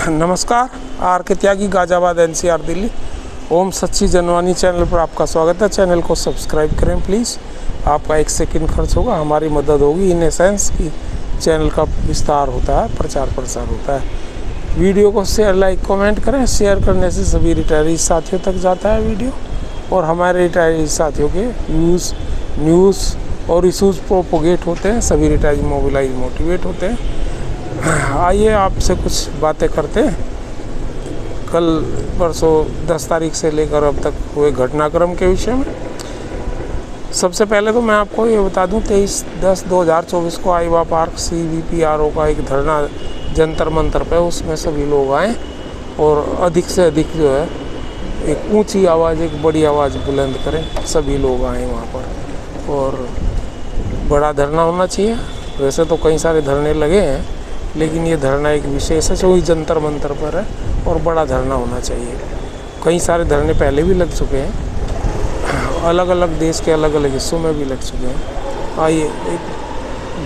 नमस्कार, आर के त्यागी, गाजियाबाद एनसीआर दिल्ली। ओम सच्ची जनवानी चैनल पर आपका स्वागत है। चैनल को सब्सक्राइब करें प्लीज़। आपका 1 सेकंड खर्च होगा, हमारी मदद होगी इन एसेंस की चैनल का विस्तार होता है, प्रचार प्रसार होता है। वीडियो को शेयर, लाइक, कमेंट करें। शेयर करने से सभी रिटायरी साथियों तक जाता है वीडियो, और हमारे रिटायरी साथियों के न्यूज़ और इशूज़ प्रोपोगेट होते हैं। सभी रिटायरी मोबिलाइज, मोटिवेट होते हैं। आइए आपसे कुछ बातें करते हैं। कल परसों 10 तारीख से लेकर अब तक हुए घटनाक्रम के विषय में। सबसे पहले तो मैं आपको ये बता दूं, 23/10/2024 को आईवा पार्क CVPRO का एक धरना जंतर मंतर पे, उसमें सभी लोग आए और अधिक से अधिक जो है एक ऊंची आवाज़, एक बड़ी आवाज़ बुलंद करें। सभी लोग आए वहाँ पर, और बड़ा धरना होना चाहिए। वैसे तो कई सारे धरने लगे हैं, लेकिन ये धरना एक विशेष है जो ही जंतर मंतर पर है, और बड़ा धरना होना चाहिए। कई सारे धरने पहले भी लग चुके हैं, अलग अलग देश के अलग अलग हिस्सों में भी लग चुके हैं। आइए, एक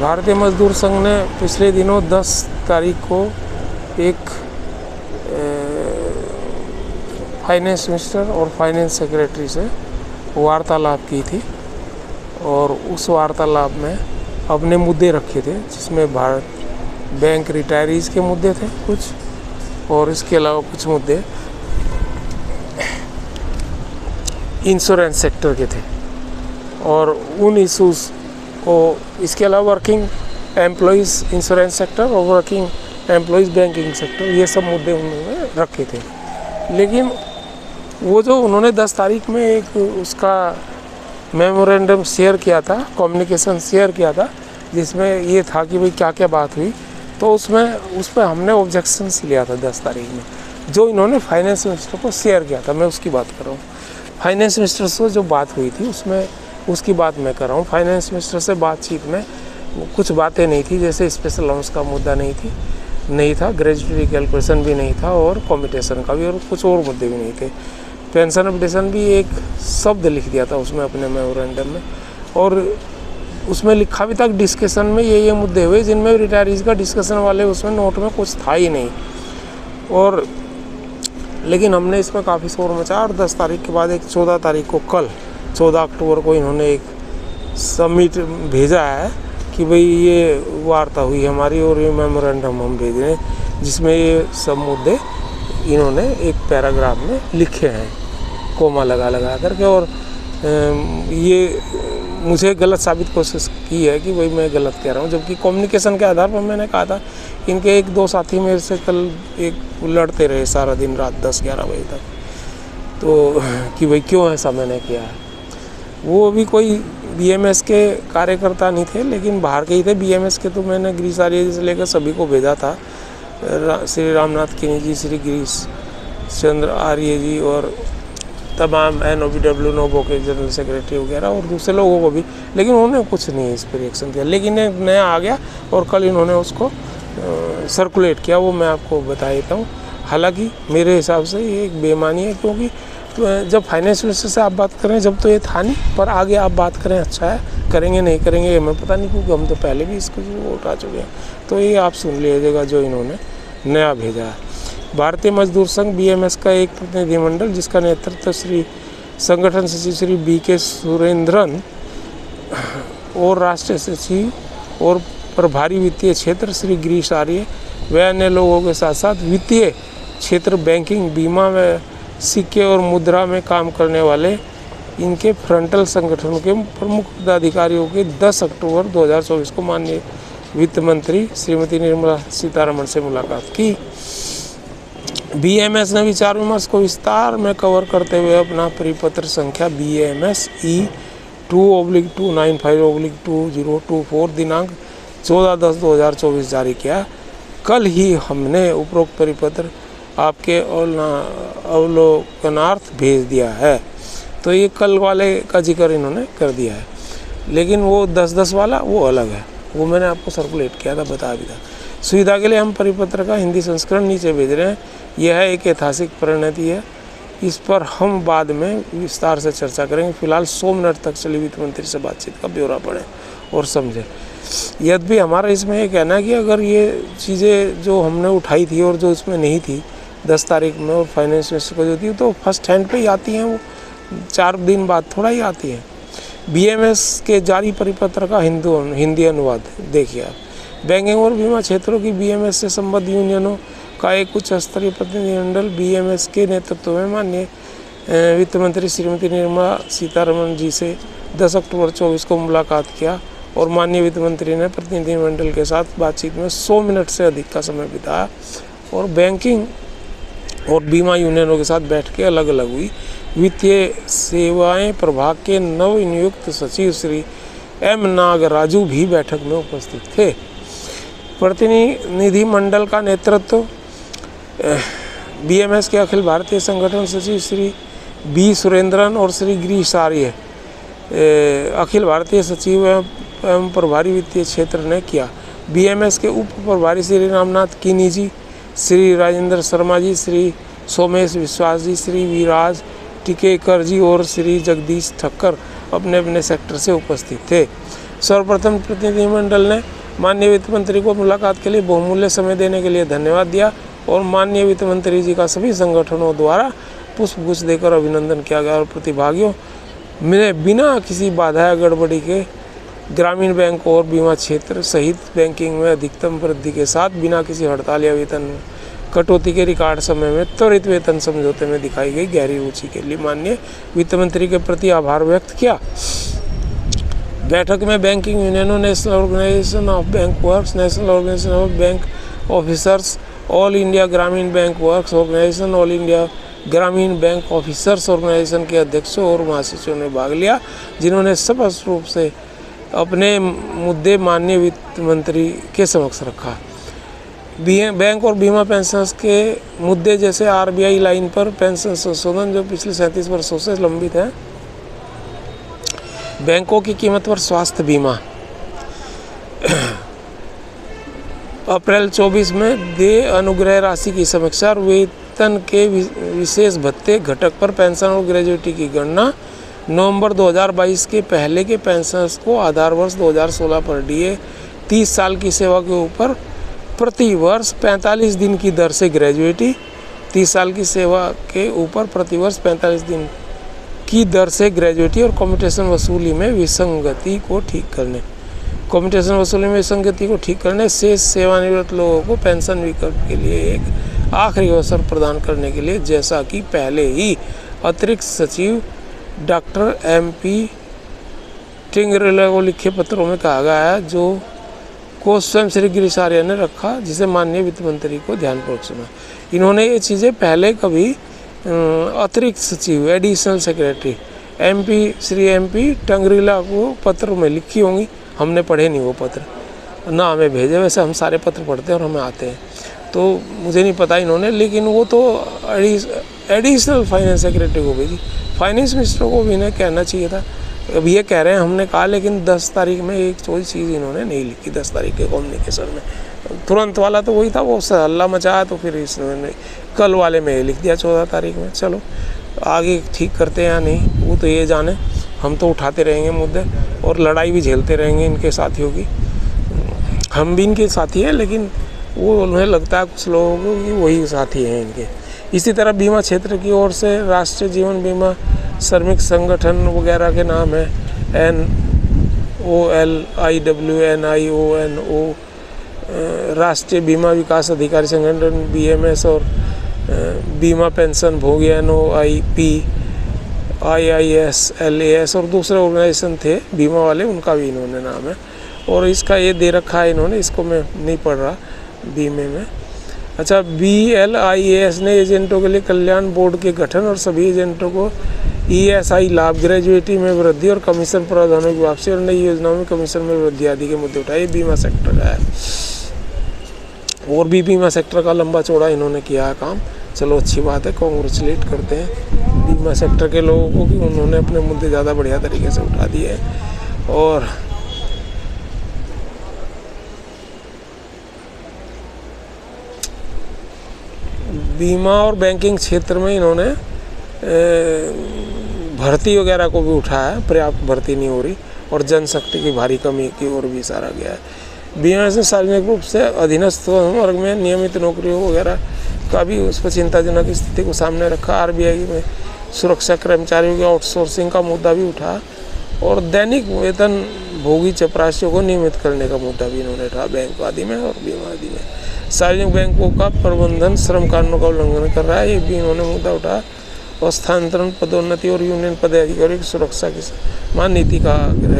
भारतीय मजदूर संघ ने पिछले दिनों 10 तारीख को एक फाइनेंस मिनिस्टर और फाइनेंस सेक्रेटरी से वार्तालाप की थी, और उस वार्तालाप में अपने मुद्दे रखे थे, जिसमें भारत बैंक रिटायरीज़ के मुद्दे थे कुछ, और इसके अलावा कुछ मुद्दे इंश्योरेंस सेक्टर के थे, और उन इशूज़ को, इसके अलावा वर्किंग एम्प्लॉइज़ इंश्योरेंस सेक्टर और वर्किंग एम्प्लॉइज़ बैंकिंग सेक्टर, ये सब मुद्दे उन्होंने रखे थे। लेकिन वो जो उन्होंने 10 तारीख में एक उसका मेमोरेंडम शेयर किया था, कम्युनिकेशन शेयर किया था, जिसमें ये था कि भाई क्या क्या बात हुई, तो उसमें उस पर हमने ऑब्जेक्शंस लिया था 10 तारीख में, जो इन्होंने फाइनेंस मिनिस्टर को शेयर किया था। मैं उसकी बात कर रहा हूँ। फाइनेंस मिनिस्टर से जो बात हुई थी उसमें उसकी बात मैं कर रहा हूँ। फाइनेंस मिनिस्टर से बातचीत में कुछ बातें नहीं थी, जैसे स्पेशल अलाउंस का मुद्दा नहीं था, ग्रेजुएटी कैलकुलेशन भी नहीं था, और कॉम्पिटिशन का भी, और कुछ और मुद्दे भी नहीं थे। पेंशन अपडेशन भी एक शब्द लिख दिया था उसमें अपने मेमोरेंडम में, और उसमें लिखा भी था डिस्कशन में ये मुद्दे हुए जिनमें रिटायरीज़ का डिस्कशन वाले उसमें नोट में कुछ था ही नहीं। और लेकिन हमने इसमें काफ़ी शोर मचा, और 10 तारीख के बाद एक 14 तारीख को, कल 14 अक्टूबर को इन्होंने एक सबमिट भेजा है कि भाई ये वार्ता हुई हमारी और ये मेमोरेंडम हम भेज रहे हैं, जिसमें ये सब मुद्दे इन्होंने एक पैराग्राफ में लिखे हैं, कोमा लगा करके। और ये मुझे गलत साबित कोशिश की है कि भाई मैं गलत कह रहा हूँ, जबकि कम्युनिकेशन के आधार पर मैंने कहा था। इनके 1-2 साथी मेरे से कल एक लड़ते रहे सारा दिन, रात 10-11 बजे तक, तो कि भाई क्यों ऐसा मैंने किया है। वो भी कोई BMS के कार्यकर्ता नहीं थे, लेकिन बाहर के ही थे। BMS के तो मैंने गिरीश आर्य जी से लेकर सभी को भेजा था, श्री रामनाथ किनी जी, श्री गिरीश चंद्र आर्य जी, और तमाम NOBW नोबो के जनरल सेक्रेटरी वगैरह, और दूसरे लोगों को भी, लेकिन उन्होंने कुछ नहीं इस पर रिएक्शन दिया। लेकिन एक नया आ गया, और कल इन्होंने उसको सर्कुलेट किया, वो मैं आपको बता देता हूँ। हालांकि मेरे हिसाब से ये एक बेईमानी है, क्योंकि जब फाइनेंस मिनिस्टर से आप बात करें, जब तो ये था नहीं, पर आगे आप बात करें, अच्छा है, करेंगे नहीं करेंगे हमें पता नहीं, क्योंकि हम तो पहले भी इसको उठा चुके हैं। तो ये आप सुन लीजिएगा जो इन्होंने नया भेजा है। भारतीय मजदूर संघ BMS का एक प्रतिनिधिमंडल, जिसका नेतृत्व श्री संगठन सचिव श्री BK सुरेंद्रन और राष्ट्रीय सचिव और प्रभारी वित्तीय क्षेत्र श्री गिरीश आर्य व अन्य लोगों के साथ साथ वित्तीय क्षेत्र, बैंकिंग, बीमा व सिक्के और मुद्रा में काम करने वाले इनके फ्रंटल संगठन के प्रमुख पदाधिकारियों के 10 अक्टूबर 2024 को माननीय वित्त मंत्री श्रीमती निर्मला सीतारमण से मुलाकात की। BMS ने विचार विमर्श को विस्तार में कवर करते हुए अपना परिपत्र संख्या BMS E2/295/2024 दिनांक 14/10/2024 जारी किया। कल ही हमने उपरोक्त परिपत्र आपके अवलोकनार्थ भेज दिया है। तो ये कल वाले का जिक्र इन्होंने कर दिया है, लेकिन वो 10-10 वाला वो अलग है, वो मैंने आपको सर्कुलेट किया था, बता भी था। सुविधा के लिए हम परिपत्र का हिंदी संस्करण नीचे भेज रहे हैं। यह एक ऐतिहासिक परिणति है, इस पर हम बाद में विस्तार से चर्चा करेंगे। फिलहाल 100 मिनट तक चली वित्त मंत्री से बातचीत का ब्यौरा पढ़ें और समझें। यद्यपि हमारा इसमें ये कहना है कि अगर ये चीज़ें जो हमने उठाई थी और जो इसमें नहीं थी 10 तारीख में और फाइनेंस मिनिस्टर को जो थी तो फर्स्ट हैंड पे ही आती हैं, वो 4 दिन बाद थोड़ा ही आती हैं। BMS के जारी परिपत्र का हिंदी अनुवाद देखिए आप। बैंकिंग और बीमा क्षेत्रों की BMS से संबद्ध यूनियनों का एक उच्च स्तरीय प्रतिनिधिमंडल BMS के नेतृत्व में माननीय वित्त मंत्री श्रीमती निर्मला सीतारमण जी से 10 अक्टूबर 24 को मुलाकात किया और माननीय वित्त मंत्री ने प्रतिनिधिमंडल के साथ बातचीत में 100 मिनट से अधिक का समय बिताया और बैंकिंग और बीमा यूनियनों के साथ बैठकें अलग अलग हुई। वित्तीय सेवाएं प्रभाग के नवनियुक्त सचिव श्री M नागराजू भी बैठक में उपस्थित थे। प्रतिनिधि मंडल का नेतृत्व BMS के अखिल भारतीय संगठन सचिव श्री B सुरेंद्रन और श्री गिरीश आर्य अखिल भारतीय सचिव एवं प्रभारी वित्तीय क्षेत्र ने किया। BMS के उप प्रभारी श्री रामनाथ किनी जी, श्री राजेंद्र शर्मा जी, श्री सोमेश विश्वास जी, श्री विराज टिकेकर जी और श्री जगदीश ठक्कर अपने अपने सेक्टर से उपस्थित थे। सर्वप्रथम प्रतिनिधिमंडल ने माननीय वित्त मंत्री को मुलाकात के लिए बहुमूल्य समय देने के लिए धन्यवाद दिया और माननीय वित्त मंत्री जी का सभी संगठनों द्वारा पुष्पगुच्छ देकर अभिनंदन किया गया और प्रतिभागियों में बिना किसी बाधा या गड़बड़ी के ग्रामीण बैंक और बीमा क्षेत्र सहित बैंकिंग में अधिकतम वृद्धि के साथ बिना किसी हड़ताल या वेतन कटौती के रिकॉर्ड समय में त्वरित वेतन समझौते में दिखाई गई गहरी रुचि के लिए माननीय वित्त मंत्री के प्रति आभार व्यक्त किया। बैठक में बैंकिंग यूनियनों, national organisation of bank works, national organisation of bank officers, all India Gramin bank works organisation, all India Gramin bank officers organisation के अध्यक्षों और महासचिवों ने भाग लिया, जिन्होंने स्पष्ट रूप से अपने मुद्दे माननीय वित्त मंत्री के समक्ष रखा। बैंक और बीमा पेंशनर्स के मुद्दे जैसे RBI लाइन पर पेंशन संशोधन जो पिछले 37 वर्षों से लंबित है, बैंकों की कीमत पर स्वास्थ्य बीमा, अप्रैल 24 में देय अनुग्रह राशि की समीक्षा और वेतन के विशेष भत्ते घटक पर पेंशन और ग्रेजुएटी की गणना, नवंबर 2022 के पहले के पेंशनर्स को आधार वर्ष 2016 पर DA, 30 साल की सेवा के ऊपर प्रति वर्ष 45 दिन की दर से ग्रेजुएटी, 30 साल की सेवा के ऊपर प्रति वर्ष 45 दिन की दर से ग्रेजुएटी और कम्यूटेशन वसूली में विसंगति को ठीक करने, शेष सेवानिवृत्त लोगों को पेंशन विकल्प के लिए एक आखिरी अवसर प्रदान करने के लिए, जैसा कि पहले ही अतिरिक्त सचिव डॉक्टर MP टिंगरेला को लिखे पत्रों में कहा गया है, जो को स्वयं श्री गिरीश आर्य ने रखा, जिसे माननीय वित्त मंत्री को ध्यानपूर्वक सुना। इन्होंने ये चीज़ें पहले कभी अतिरिक्त सचिव एडिशनल सेक्रेटरी श्री MP टिंगरेला को पत्र में लिखी होंगी, हमने पढ़े नहीं वो पत्र, ना हमें भेजे। वैसे हम सारे पत्र पढ़ते हैं और हमें आते हैं, तो मुझे नहीं पता इन्होंने, लेकिन वो तो एडिशनल फाइनेंस सेक्रेटरी को भेजी। फाइनेंस मिनिस्टर को भी इन्हें कहना चाहिए था। अब ये कह रहे हैं हमने कहा, लेकिन 10 तारीख में एक कोई चीज़ इन्होंने नहीं लिखी। 10 तारीख के कम्युनिकेशन में तुरंत वाला तो वही था, वो हल्ला मचाया, तो फिर इसने कल वाले में लिख दिया 14 तारीख में। चलो आगे ठीक करते हैं या नहीं वो तो ये जाने, हम तो उठाते रहेंगे मुद्दे और लड़ाई भी झेलते रहेंगे इनके साथियों की। हम भी इनके साथी हैं, लेकिन वो उन्हें लगता है कुछ लोगों को कि वही साथी हैं इनके। इसी तरह बीमा क्षेत्र की ओर से राष्ट्रीय जीवन बीमा श्रमिक संगठन वगैरह के नाम है NOLIWNIONO, राष्ट्रीय बीमा विकास अधिकारी संगठन BMS और बीमा पेंशन भोगी NOIP, IIS, LAS और दूसरे ऑर्गेनाइजेशन थे बीमा वाले, उनका भी इन्होंने नाम है। और इसका ये दे रखा है इन्होंने, इसको मैं नहीं पढ़ रहा बीमे में। अच्छा, BLIAS ने एजेंटों के लिए कल्याण बोर्ड के गठन और सभी एजेंटों को ESI लाभ, ग्रेजुएटी में वृद्धि और कमीशन प्रावधानों की वापसी और नई योजनाओं में कमीशन में वृद्धि आदि के मुद्दे उठाए। बीमा सेक्टर का है, और भी बीमा सेक्टर का लंबा चौड़ा इन्होंने किया है काम। चलो अच्छी बात है, कॉन्ग्रेचुलेट करते हैं बीमा सेक्टर के लोगों को कि उन्होंने अपने मुद्दे ज़्यादा बढ़िया तरीके से उठा दिए हैं। और बीमा और बैंकिंग क्षेत्र में इन्होंने भर्ती वगैरह को भी उठाया, पर्याप्त भर्ती नहीं हो रही, और जनशक्ति की भारी कमी की ओर भी इशारा गया है। बीएमएस ने सार्वजनिक रूप से अधीनस्थ वर्ग में नियमित नौकरियों वगैरह का भी उस पर चिंताजनक स्थिति को सामने रखा। आरबीआई में सुरक्षा कर्मचारियों की आउटसोर्सिंग का मुद्दा भी उठा और दैनिक वेतन भोगी चपरासियों को नियमित करने का मुद्दा भी इन्होंने उठा बैंक आदि में और बीमा आदि में। सार्वजनिक बैंकों का प्रबंधन श्रम कानूनों का उल्लंघन कर रहा है, ये भी इन्होंने मुद्दा उठा। और स्थानांतरण, पदोन्नति और यूनियन पदाधिकारियों की सुरक्षा की समान नीति का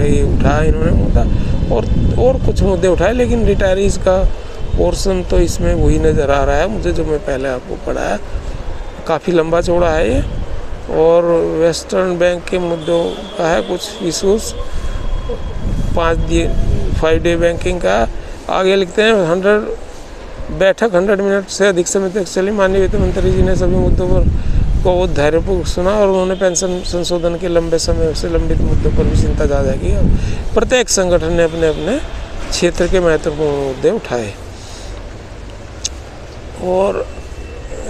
ये उठाया इन्होंने मुद्दा और कुछ मुद्दे उठाए, लेकिन रिटायरीज का पोर्शन तो इसमें वही नज़र आ रहा है मुझे जो मैं पहले आपको पढ़ाया। काफ़ी लंबा चौड़ा है ये। और वेस्टर्न बैंक के मुद्दों का है कुछ इशूज़। 5 डे बैंकिंग का आगे लिखते हैं 100 मिनट से अधिक समय तक चली। माननीय वित्त मंत्री जी ने सभी मुद्दों पर को धैर्यपूर्वक सुना और उन्होंने पेंशन संशोधन के लंबे समय से लंबित मुद्दों पर भी चिंता जाहिर की। प्रत्येक संगठन ने अपने अपने क्षेत्र के महत्वपूर्ण मुद्दे उठाए और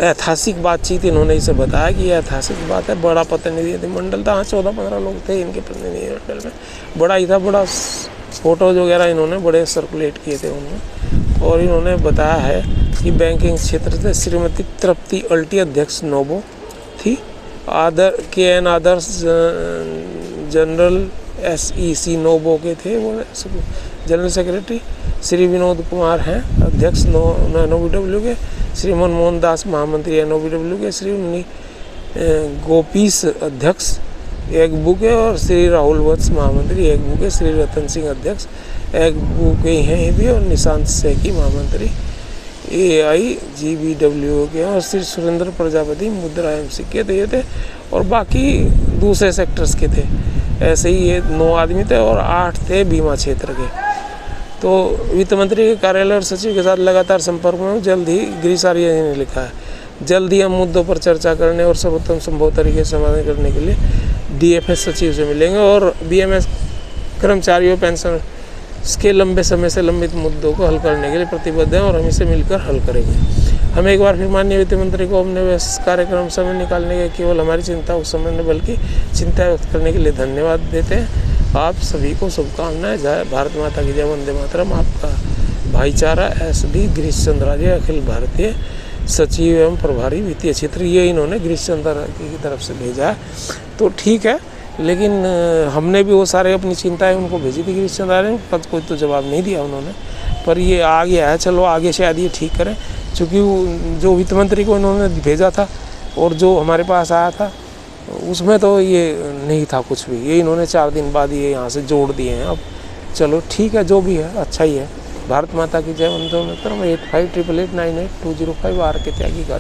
ऐतिहासिक बातचीत इन्होंने इसे बताया कि यह ऐतिहासिक बात है। बड़ा प्रतिनिधि मंडल था, 14-15 लोग थे इनके प्रतिनिधि मंडल में, बड़ा ही था। बड़ा फोटोज वगैरह इन्होंने बड़े सर्कुलेट किए थे उनमें। और इन्होंने बताया है कि बैंकिंग क्षेत्र से श्रीमती तृप्ति अल्टी अध्यक्ष नोबो थी, आदर्श जनरल SEC नोबो के थे वो जनरल सेक्रेटरी। श्री विनोद कुमार हैं अध्यक्ष NOBW के। श्री मनमोहन दास महामंत्री NOBW के। श्री गोपीस अध्यक्ष EGBU के और श्री राहुल वत्स महामंत्री EGBU के। श्री रतन सिंह अध्यक्ष EGBU के हैं ये भी और निशांत सैकी महामंत्री AIGBW के और श्री सुरेंद्र प्रजापति मुद्रा MC के तो ये थे और बाकी दूसरे सेक्टर्स के थे। ऐसे ही ये 9 आदमी थे और 8 थे बीमा क्षेत्र के। तो वित्त मंत्री के कार्यालय और सचिव के साथ लगातार संपर्क में हूँ। जल्द ही गिरीश आर्य जी ने लिखा है, जल्द ही हम मुद्दों पर चर्चा करने और सर्वोत्तम संभव तरीके से समाधान करने के लिए DFS सचिव से मिलेंगे और BMS कर्मचारियों पेंशन के लंबे समय से लंबित मुद्दों को हल करने के लिए प्रतिबद्ध हैं और हम इसे मिलकर हल करेंगे। हम एक बार फिर माननीय वित्त मंत्री को अपने व्यस्त कार्यक्रम समय निकालने के केवल हमारी चिंता उस समय नहीं बल्कि चिंता व्यक्त करने के लिए धन्यवाद देते हैं। आप सभी को शुभकामनाएं। जय भारत माता की जय, वंदे मातरम। आपका भाईचारा SD गिरीश चंद्र आर्य, अखिल भारतीय सचिव एवं प्रभारी वित्तीय क्षेत्र। ये इन्होंने गिरीश चंद्र की तरफ से भेजा है तो ठीक है, लेकिन हमने भी वो सारे अपनी चिंताएं उनको भेजी थी गिरीश चंद्र आर्य ने, कोई तो जवाब नहीं दिया उन्होंने, पर ये आ गया है। चलो आगे शायद ये ठीक करें, चूँकि जो वित्त मंत्री को इन्होंने भेजा था और जो हमारे पास आया था उसमें तो ये नहीं था कुछ भी। ये इन्होंने 4 दिन बाद ये यहाँ से जोड़ दिए हैं। अब चलो ठीक है, जो भी है अच्छा ही है। भारत माता की जय, वंदे मातरम। 8588898205 आर के त्यागी का।